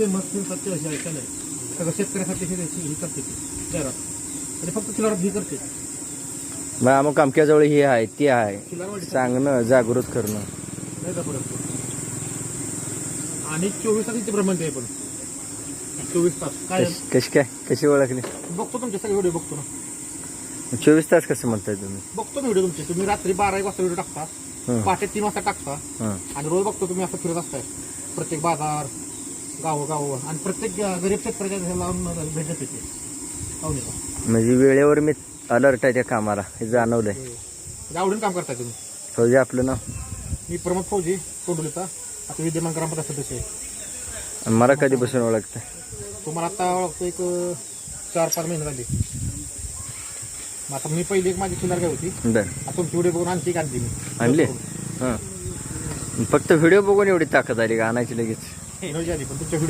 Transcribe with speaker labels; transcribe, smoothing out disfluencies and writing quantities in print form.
Speaker 1: Famous फिरतात ते असे ऐकायला सगळं शेतकऱ्यासाठी हे करते ते जाहिरात आणि फक्त खिलारात हे करते.
Speaker 2: मग अमुक अमक्याजवळ हे आहे ते आहे
Speaker 1: खिलारवाडी
Speaker 2: सांगणं जागृत करणं.
Speaker 1: नाही का परत आणि 24 तास इथे ब्रह्मंत आहे पण 24 तास काय
Speaker 2: कशी ओळखली?
Speaker 1: बघतो तुमचे सगळे व्हिडिओ बघतो ना.
Speaker 2: 24 तास कसं म्हणताय तुम्ही?
Speaker 1: बघतो ना व्हिडिओ तुमचे. तुम्ही रात्री 12-1 वाजता व्हिडिओ टाकता, पहाटे 3 वाजता टाकता आणि रोज बघतो तुम्ही असं फिरत असताय प्रत्येक बाजार गावोगाव आणि प्रत्येक गरीब शेतकऱ्याच्या लावून भेटत येते.
Speaker 2: म्हणजे वेळेवर मी अलर्ट आहे त्या कामाला हे जाणवलंय.
Speaker 1: आवडून काम करताय तुम्ही.
Speaker 2: फौजी आपलं नाव?
Speaker 1: मी प्रमोद फौजी तोंडुलीचा, आता विद्यमान ग्रामपंचायत सदस्य आहे.
Speaker 2: आणि मला कधीपासून ओळखताय?
Speaker 1: तुम्हाला आता ओळखतो एक 4-5 महिने झाले. आता मी पहिली एक माझी खिलार काय होती,
Speaker 2: बरं
Speaker 1: आता तुमची व्हिडिओ बघून आणखी आणली मी.
Speaker 2: आणली? हां फक्त व्हिडिओ बघून एवढी ताकद आली का आणायची लगेच?
Speaker 1: पण तुमच्या व्हिडिओ